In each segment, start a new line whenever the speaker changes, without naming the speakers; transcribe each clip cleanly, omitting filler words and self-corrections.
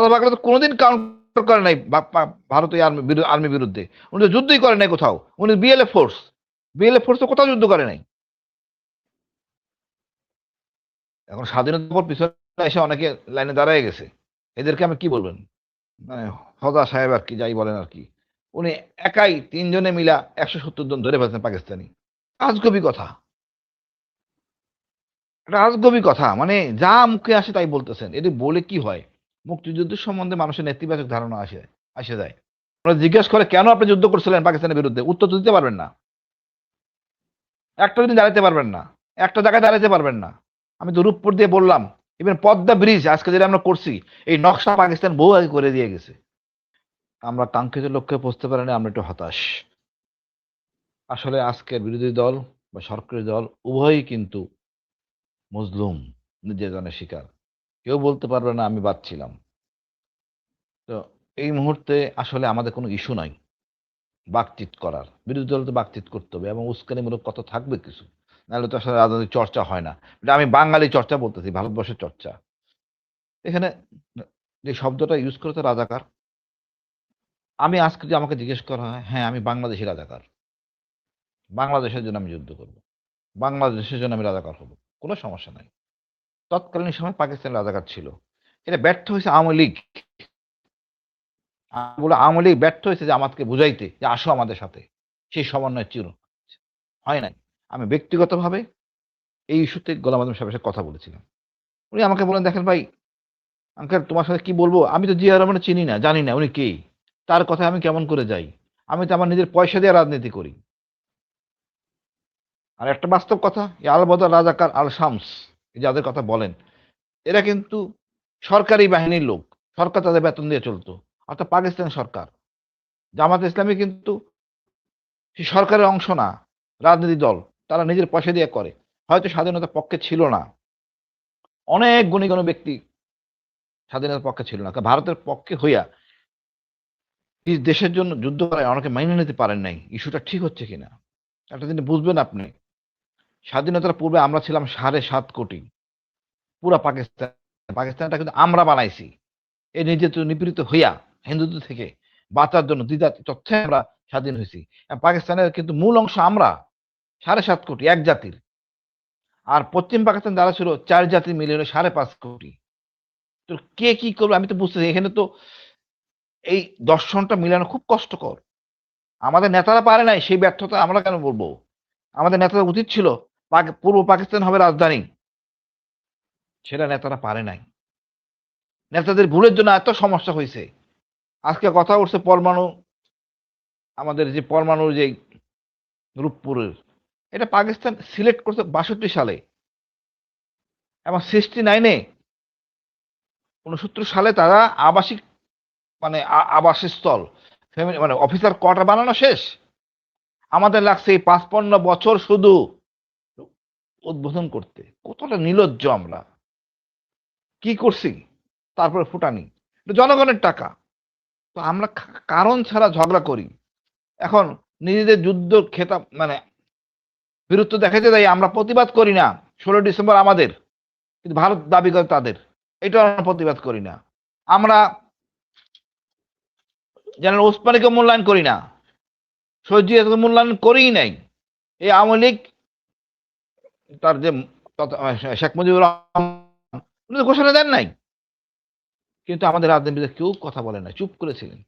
ফজল পাকড়া তো কোনোদিন কাউন্টার করে নাই ভারতীয় আর্মি বিরুদ্ধে। উনি তো যুদ্ধই করে নাই কোথাও। উনি বিএলএফ ফোর্স। বিএলএফ ফোর্স তো কোথাও যুদ্ধ করে নাই। এখন স্বাধীনতার পর পিছনে এসে অনেকে লাইনে দাঁড়ায় গেছে। এদেরকে আমি কি বলবেন? মানে হদা সাহেব আর কি যাই বলেন আর কি। উনি একাই ৩ জনে মিলা ১৭০ জন ধরে ফেলছেন পাকিস্তানি। আজগুবি কথা। এটা আজগুবি কথা। মানে যা মুখে আসে তাই বলতেছেন। এটি বলে কি হয়? মুক্তিযুদ্ধের সম্বন্ধে মানুষের নেতিবাচক ধারণা আসে যায়। ওরা জিজ্ঞেস করে কেন আপনি যুদ্ধ করছিলেন পাকিস্তানের বিরুদ্ধে? উত্তর তো দিতে পারবেন না। একটা দিন দাঁড়াইতে পারবেন না। একটা জায়গায় দাঁড়াইতে পারবেন না। আমি তো রূপপুর দিয়ে বললাম। ইভেন পদ্মা ব্রিজ আজকে যেটা আমরা করছি, এই নকশা পাকিস্তান বহু আগে করে দিয়ে গেছে। আমরা কাঙ্ক্ষিত লক্ষ্যে পৌঁছতে পারিনি, আমরা একটু হতাশ। আসলে আজকের বিরোধী দল বা সরকারি দল উভয়ই কিন্তু মজলুম, নির্যাতনের শিকার। কেউ বলতে পারবে না আমি বাদ ছিলাম। তো এই মুহূর্তে আসলে আমাদের কোনো ইস্যু নাই বাকচিত করার। বিরোধী দল তো বাকচিত করতে হবে এবং উস্কানিমূলক কথা থাকবে কিছু। নাহলে তো আসলে রাজনৈতিক চর্চা হয় না। এটা আমি বাঙালি চর্চা বলতেছি, ভারতবর্ষের চর্চা। এখানে যে শব্দটা ইউজ করেছে রাজাকার, আমি আজকে যদি আমাকে জিজ্ঞেস করা হয়, হ্যাঁ, আমি বাংলাদেশী রাজাকার। বাংলাদেশের জন্য আমি যুদ্ধ করব। বাংলাদেশের জন্য আমি রাজাকার হব। কোনো সমস্যা নাই। তৎকালীন সময় পাকিস্তানের রাজাকার ছিল। এটা ব্যর্থ হইছে আওয়ামী লীগ। আমি বলব আওয়ামী লীগ ব্যর্থ হয়েছে যে আমাদেরকে বুঝাইতে যে আসো আমাদের সাথে। সেই সমন্বয় ছিল। হয় নাই। আমি ব্যক্তিগতভাবে এই ইস্যুতে গোলাম আজম সাহেবের সাথে কথা বলেছিলাম। উনি আমাকে বললেন, "দেখেন ভাই, আঙ্কেল তোমার সাথে কি বলব? আমি তো জিয়া রহমানের চিনি না, জানি না উনি কে? তার কথায় আমি কেমন করে যাই? আমি তো আমার নিজের পয়সা দিয়ে রাজনীতি করি।" আর একটা বাস্তব কথা, এই আল বদর, রাজাকার, আল শামস যাদের কথা বলেন, এরা কিন্তু সরকারি বাহিনীর লোক। সরকার তাদের বেতন দিয়ে চলত। অর্থাৎ পাকিস্তান সরকার। জামাত ইসলামী কিন্তু সেই সরকারের অংশ না, রাজনৈতিক দল। তারা নিজের পয়সা দিয়ে করে। হয়তো স্বাধীনতার পক্ষে ছিল না। অনেক গুণী ব্যক্তি স্বাধীনতার পক্ষে ছিল না। ভারতের পক্ষে হইয়া এই দেশের জন্য যুদ্ধ করায় অনেকে মাইনে নিতে পারেন নাই। ইস্যুটা ঠিক হচ্ছে কিনা। একটা জিনিস বুঝবেন আপনি। স্বাধীনতার পূর্বে আমরা ছিলাম ৭.৫ কোটি। পুরা পাকিস্তান। পাকিস্তানটা কিন্তু আমরা বানাইছি। এই নিপীড়িত হইয়া হিন্দুত্ব থেকে বাঁচার জন্য দ্বিধা তথ্যে আমরা স্বাধীন হইছি। পাকিস্তানের কিন্তু মূল অংশ আমরা। ৭.৫ কোটি এক জাতির। আর পশ্চিম পাকিস্তান যারা ছিল ৪ জাতি মিলে হলো ৫.৫ কোটি। তো কে কি করবে আমি তো বুঝতেছি এখানে তো এই দর্শনটা মিলানো খুব কষ্টকর। আমাদের নেতারা পারে নাই সেই ব্যর্থতা আমরা কেন বলব? আমাদের নেতাদের উচিত ছিল পূর্ব পাকিস্তান হবে রাজধানী। সেটা নেতারা পারে নাই। নেতাদের ভুলের জন্য এত সমস্যা হইছে। আজকে কথা উঠছে পরমাণু, আমাদের যে পরমাণুর যে রূপপুরের, এটা পাকিস্তান সিলেক্ট করছে ৬২ সালে এবং 69 এ ৬৯ সালে তারা আবাসিক মানে আবাসস্থল ফ্যামিলি মানে অফিসার কোয়ার্টার বানানো শেষ। আমাদের লাগছে এই ৫৫ বছর শুধু উদ্বোধন করতে। কতটা নির্লজ্জ আমরা। কি করছি? তারপরে ফুটানি। এটা জনগণের টাকা। তো আমরা কারণ ছাড়া ঝগড়া করি। এখন নিজেদের যুদ্ধ খেতাব মানে বীরত্ব দেখাইতে যাই আমরা প্রতিবাদ করি না। ১৬ ডিসেম্বর আমাদের। কিন্তু ভারত দাবি করে তাদের। এটাও আমরা প্রতিবাদ করি না। আমরা জেনারেল ওসমানীকে মূল্যায়ন করি না। শহীদ জিয়াকে মূল্যায়ন করিই নাই। এই আওয়ামী লীগ তার যে শেখ মুজিবুর রহমান উনি তো ঘোষণা দেন নাই। কিন্তু আমাদের রাজনীতিবিদ কেউ কথা বলে না। চুপ করেছিলেন।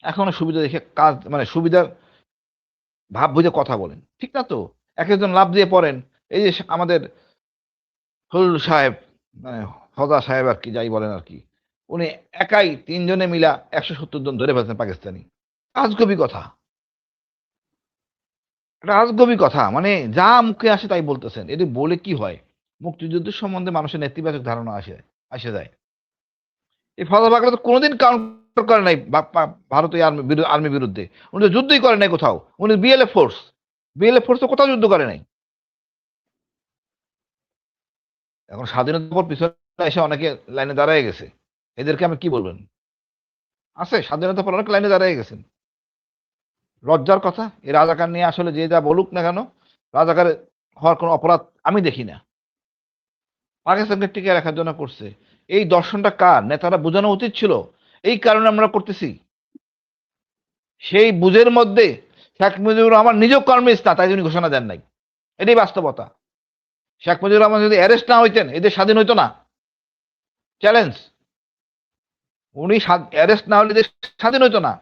এখনো সুবিধা দেখে কাজ মানে সুবিধার ভাব বুঝে কথা বলেন। ঠিক না তো? একেকজন লাফ দিয়ে পড়েন। এই যে আমাদের ফজলুল সাহেব মানে হদা সাহেব আর কি যাই বলেন আর কি। উনি একাই ৩ জনে মিলা ১৭০ জন ধরে ফেলছেন পাকিস্তানি। আজগুবি কথা। এটা আজগুবি কথা। মানে যা মুখে আসে তাই বলতেছেন। এটি বলে কি হয়? মুক্তিযুদ্ধের সম্বন্ধে মানুষের নেতিবাচক ধারণা আসে যায়। এই ফজল পাকড়া তো কোনোদিন কাউন্টার করে নাই ভারতীয় আর্মি বিরুদ্ধে। উনি তো যুদ্ধই করে নাই কোথাও। উনি বিএলএফ ফোর্স। বিএলএফ ফোর্স তো কোথাও যুদ্ধ করে নাই। এখন স্বাধীনতার পর পিছনে এসে অনেকে লাইনে দাঁড়ায় গেছে। এদেরকে আমি কি বলবেন? আছে স্বাধীনতার পর অনেক লাইনে দাঁড়ায় গেছেন। লজ্জার কথা। এই রাজাকার নিয়ে আসলে যে যা বলুক না কেন, রাজাকার হওয়ার কোনো অপরাধ আমি দেখি না। পাকিস্তানকে টিকিয়ে রাখার জন্য করছে। এই দর্শনটা কার? নেতারা বোঝানো উচিত ছিল। এই কারণে আমরা করতেছি। সেই বুঝের মধ্যে শেখ মুজিবুর রহমান নিজেও কমিউনিস্ট না, তাই তিনি ঘোষণা দেন নাই। এটাই বাস্তবতা। শেখ মুজিবুর রহমান যদি অ্যারেস্ট না হইতেন, এদের স্বাধীন হইতো না। চ্যালেঞ্জ। উনি অ্যারেস্ট না হলে দেশ স্বাধীন হইতো না।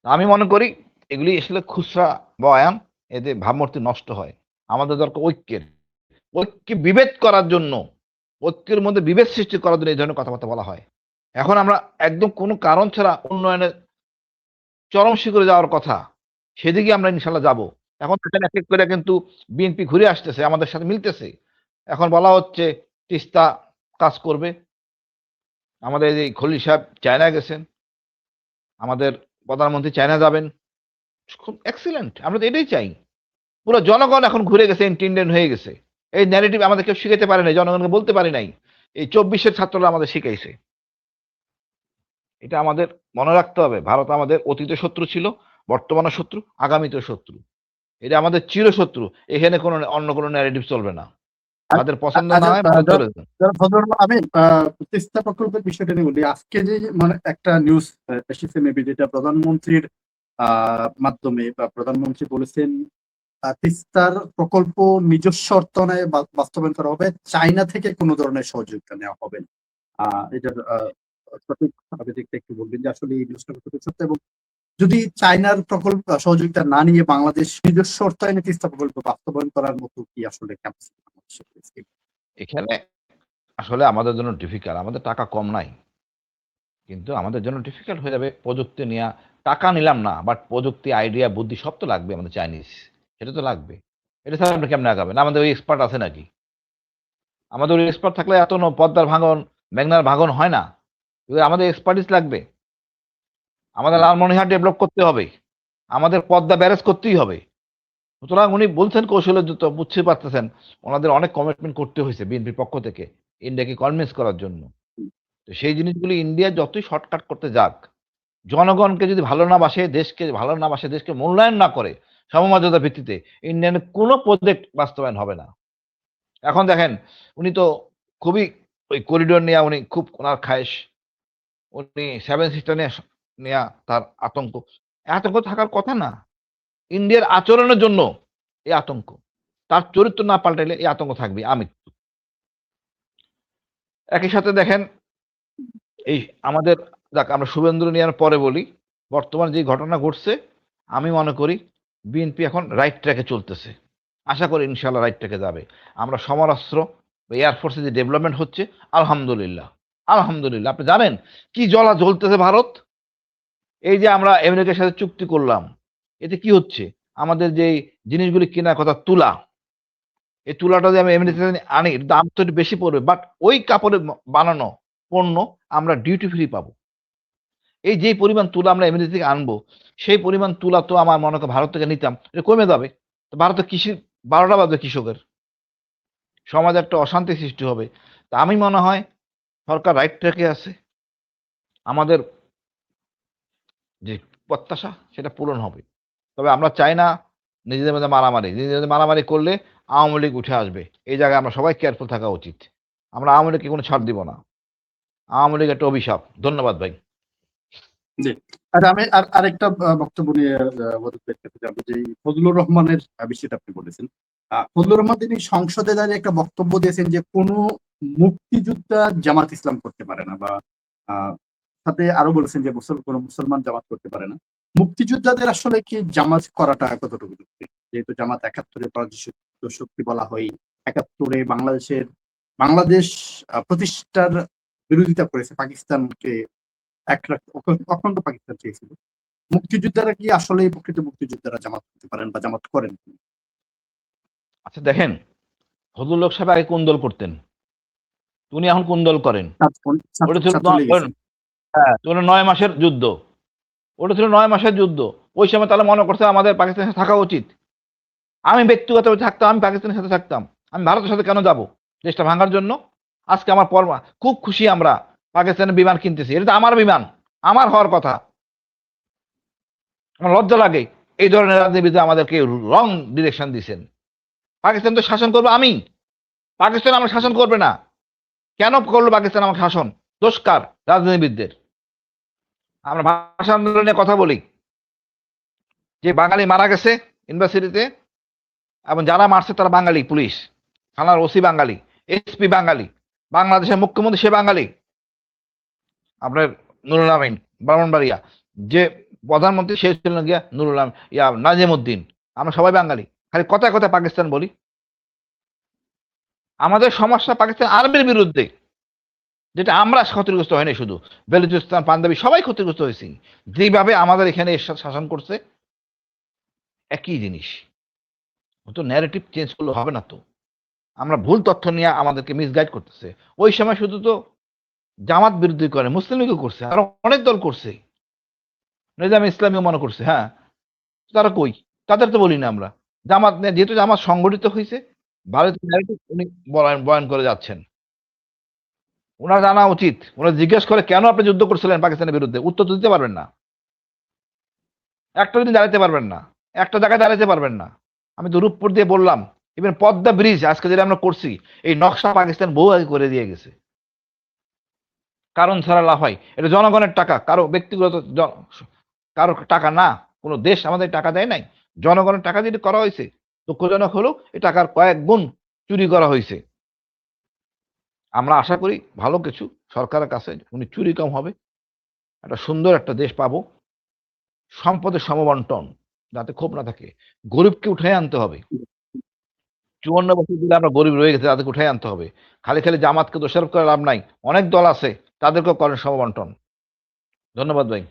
আমি মনে করি এগুলি আসলে খুচরা বয়ান, এতে ভাবমূর্তি নষ্ট হয়। আমাদের দরকার ঐক্যের। ঐক্যে বিভেদ করার জন্য, ঐক্যের মধ্যে বিভেদ সৃষ্টি করার জন্য এই ধরনের কথাবার্তা বলা হয়। এখন আমরা একদম কোনো কারণ ছাড়া উন্নয়নের চরম শিখরে যাওয়ার কথা, সেদিকে আমরা ইনশাল্লাহ যাব। এখন দেখেন এক এক করে কিন্তু বিএনপি ঘুরে আসতেছে, আমাদের সাথে মিলতেছে। এখন বলা হচ্ছে তিস্তা কাজ করবে। আমাদের এই খলিল সাহেব চায়না গেছেন, আমাদের প্রধানমন্ত্রী চায়না যাবেন। খুব এক্সিলেন্ট, আমরা তো এটাই চাই। পুরো জনগণ এখন ঘুরে গেছে, ইন্টেন্ডেন্ট হয়ে গেছে। এই ন্যারেটিভ আমাদের কেউ শিখাতে পারে নাই, জনগণকে বলতে পারি নাই। এই 24-এর ছাত্ররা আমাদের শিখাইছে। এটা আমাদের মনে রাখতে হবে। ভারত আমাদের অতীতে শত্রু ছিল, বর্তমানে শত্রু, আগামীতেও শত্রু। এটা আমাদের চিরশত্রু। এখানে কোনো অন্য কোনো ন্যারেটিভ চলবে না। তাদের পছন্দ না হয় ভারত চলে যান।
আমি তিস্তা প্রকল্পের বিষয়টা নিয়ে বলি। আজকে যে মানে একটা নিউজ এসেছে মেবি, যেটা প্রধানমন্ত্রীর মাধ্যমে বা প্রধানমন্ত্রী বলেছেন তিস্তার প্রকল্প নিজস্ব অর্থায়নে বাস্তবায়ন করা হবে, চায়না থেকে কোনো ধরনের সহযোগিতা নেওয়া হবে না। এটার সঠিক দিকটা একটু বলবেন যে আসলে এই নিউজটা কতটুকু সত্য, এবং যদি চায়নার প্রকল্প সহযোগিতা না নিয়ে বাংলাদেশ নিজস্ব অর্থায়নে তিস্তা প্রকল্প বাস্তবায়ন করার মতো কি আসলে ক্যাপাসিটি?
এখানে আসলে আমাদের জন্য ডিফিকাল্ট। আমাদের টাকা কম নাই, কিন্তু আমাদের জন্য ডিফিকাল্ট হয়ে যাবে প্রযুক্তি নেওয়া। টাকা নিলাম না, বাট প্রযুক্তি, আইডিয়া, বুদ্ধি সব তো লাগবে আমাদের চাইনিজ। সেটা তো লাগবে। এটা ছাড়া আপনি কেমনে আগাবেন? আমাদের ওই এক্সপার্ট আছে নাকি? আমাদের ওই এক্সপার্ট থাকলে এত পদ্মার ভাঙন, মেঘনার ভাঙন হয় না। আমাদের এক্সপার্টিস লাগবে। আমাদের লালমনিরহাট ডেভেলপ করতে হবে। আমাদের পদ্মা ব্যারেজ করতেই হবে। সুতরাং উনি বলছেন কৌশলের যুদ্ধ, বুঝতে পারতেছেন ওনাদের অনেক কমিটমেন্ট করতে হয়েছে বিএনপির পক্ষ থেকে ইন্ডিয়াকে কনভিন্স করার জন্য। তো সেই জিনিসগুলি ইন্ডিয়া যতই শর্টকাট করতে যাক, জনগণকে যদি ভালো না বাসে, দেশকে ভালো না বাসে, দেশকে মূল্যায়ন না করে সমমর্যাদার ভিত্তিতে, ইন্ডিয়ানের কোনো প্রজেক্ট বাস্তবায়ন হবে না। এখন দেখেন, উনি তো খুবই ওই করিডোর নিয়ে উনি খুব ওনার খায়েশ। উনি 7 সিস্টার নিয়ে তার আতঙ্ক। আতঙ্ক থাকার কথা না। ইন্ডিয়ার আচরণের জন্য এই আতঙ্ক। তার চরিত্র না পাল্টাইলে এই আতঙ্ক থাকবে আমৃত্যু। একই সাথে দেখেন, এই আমাদের যাক আমরা শুভেন্দু নিয়ার পরে বলি, বর্তমান যে ঘটনা ঘটছে, আমি মনে করি বিএনপি এখন রাইট ট্র্যাকে চলতেছে। আশা করি ইনশাআল্লাহ রাইট ট্র্যাকে যাবে। আমরা সমরাস্ত্র বা এয়ারফোর্সে যে ডেভেলপমেন্ট হচ্ছে, আলহামদুলিল্লাহ, আলহামদুলিল্লাহ। আপনি জানেন কি জ্বলা জ্বলতেছে ভারত? এই যে আমরা আমেরিকার সাথে চুক্তি করলাম, এতে কি হচ্ছে? আমাদের যেই জিনিসগুলি কেনার কথা, তুলা, এই তুলাটা যদি আমি এমনিতে আনি, দাম তো একটু বেশি পড়বে, বাট ওই কাপড়ে বানানো পণ্য আমরা ডিউটি ফ্রি পাবো। এই যে পরিমাণ তুলা আমরা এমনিতে থেকে আনবো, সেই পরিমাণ তুলা তো আমার মনে করেন ভারত থেকে নিতাম, এটা কমে যাবে। তো ভারতের কৃষির ১২টা বাজবে কৃষকের। সমাজে একটা অশান্তি সৃষ্টি হবে। তা আমি মনে হয় সরকার রাইট ট্র্যাকে আছে। আমাদের যে প্রত্যাশা সেটা পূরণ হবে। তবে আমরা চাই না নিজেদের মধ্যে মারামারি। নিজেদের মারামারি করলে আওয়ামী লীগ উঠে আসবে। এই জায়গায় আমরা সবাই কেয়ারফুল থাকা উচিত। আমরা আওয়ামী লীগকে কোনো ছাড় দিব না। আওয়ামী লীগ একটা অভিশাপ। ধন্যবাদ ভাই।
জি। আচ্ছা, আমি আরেকটা বক্তব্য নিয়ে যাবো, যে ফজলুর রহমানের বিষয়টা আপনি বলেছেন। ফজলুর রহমান তিনি সংসদে দাঁড়িয়ে একটা বক্তব্য দিয়েছেন যে কোনো মুক্তিযোদ্ধা জামাত ইসলাম করতে পারে না, বা সাথে আরো বলেছেন যে কোনো মুসলমান জামাত করতে পারে না। মুক্তিযোদ্ধাদের আসলে কি জামাত করাটা কতটুকু যুক্তি? যেহেতু জামাত ৭১-এ পরাজিত শক্তি বলা হয়, ৭১-এ বাংলাদেশ প্রতিষ্ঠার বিরোধিতা করেছে, পাকিস্তানকে অখণ্ড পাকিস্তান চেয়েছিল। মুক্তিযোদ্ধারা কি আসলে প্রকৃত মুক্তিযোদ্ধারা জামাত করতে পারেন বা জামাত করেন?
আচ্ছা দেখেন, ফজলুল হক সাহেব আগে কোন দল করতেন? উনি এখন কোন দল করেন? ওটা ছিল হ্যাঁ, ওটা ৯ মাসের যুদ্ধ। ওটা ছিল ৯ মাসের যুদ্ধ। ওই সময় তাহলে মনে করছে আমাদের পাকিস্তানের সাথে থাকা উচিত। আমি ব্যক্তিগতভাবে থাকতাম, আমি পাকিস্তানের সাথে থাকতাম। আমি ভারতের সাথে কেন যাব? দেশটা ভাঙার জন্য? আজকে আমার খুব খুশি আমরা পাকিস্তানের বিমান কিনতেছি। এটা তো আমার বিমান, আমার হওয়ার কথা। আমার লজ্জা লাগে এই ধরনের রাজনীতিবিদ আমাদেরকে রং ডিরেকশন দিচ্ছেন। পাকিস্তান তো শাসন করবো আমি, পাকিস্তান আমার শাসন করবে না। কেন করলো পাকিস্তান আমাকে শাসন? দোষ কার? রাজনীতিবিদদের। আমরা ভাষা আন্দোলনে কথা বলি যে বাঙালি মারা গেছে ইউনিভার্সিটিতে, এবং যারা মারছে তারা বাঙালি, পুলিশ, থানার ওসি বাঙালি, এসপি বাঙালি, বাংলাদেশের মুখ্যমন্ত্রী সে বাঙালি, আপনার নুরুল আমিন ব্রাহ্মণবাড়িয়া, যে প্রধানমন্ত্রী সে ছিলেন গিয়া নুরুল নাজিমুদ্দিন। আমরা সবাই বাঙালি, খালি কথায় কথায় পাকিস্তান বলি। আমাদের সমস্যা পাকিস্তান আর্মির বিরুদ্ধে, যেটা আমরা ক্ষতিগ্রস্ত হয়নি, শুধু বেলুচিস্তান, পাঞ্জাবি সবাই ক্ষতিগ্রস্ত হয়েছি। যেভাবে আমাদের এখানে শাসন করছে একই জিনিস। তো ন্যারেটিভ চেঞ্জ করলে হবে না তো। আমরা ভুল তথ্য নিয়ে আমাদেরকে মিসগাইড করতেছে। ওই সময় শুধু তো জামাত বিরোধী করে, মুসলিম লীগও করছে, আরো অনেক দল করছে, নিজাম ইসলামীও মনে করছে। হ্যাঁ, তারা কই? তাদের তো বলি না আমরা। জামাত যেহেতু জামাত সংগঠিত হয়েছে, ভারতীয় ন্যারেটিভ উনি বয়ান করে যাচ্ছেন। ওনার জানা উচিত, ওনার জিজ্ঞেস করে কেন আপনি যুদ্ধ করছিলেন পাকিস্তানের বিরুদ্ধে, উত্তর তো দিতে পারবেন না। একটা দিন দাঁড়াতে পারবেন না, একটা জায়গায় দাঁড়াতে পারবেন না। আমি তো রূপপুর দিয়ে বললাম, ইভেন পদ্মা ব্রিজ আজকে যেটা আমরা করছি, এই নকশা পাকিস্তান বহু আগে করে দিয়ে গেছে। কারণ ছাড়া লাভ হয়, এটা জনগণের টাকা, কারো ব্যক্তিগত কারো টাকা না। কোনো দেশ আমাদের টাকা দেয় নাই, জনগণের টাকা দিয়ে করা হয়েছে। দুঃখজনক হলো এই টাকার কয়েক গুণ চুরি করা হয়েছে। আমরা আশা করি ভালো কিছু সরকারের কাছে, উনি চুরি কম হবে, একটা সুন্দর একটা দেশ পাবো। সম্পদের সমবন্টন যাতে ক্ষোভ না থাকে, গরিবকে উঠে আনতে হবে। ৫৪ বছর ধরে আমরা গরিব রয়ে গেছি, তাদেরকে উঠে আনতে হবে। খালি খালি জামাতকে দোষারোপ করে লাভ নাই, অনেক দল আছে, তাদেরকেও করেন সমবন্টন। ধন্যবাদ ভাই।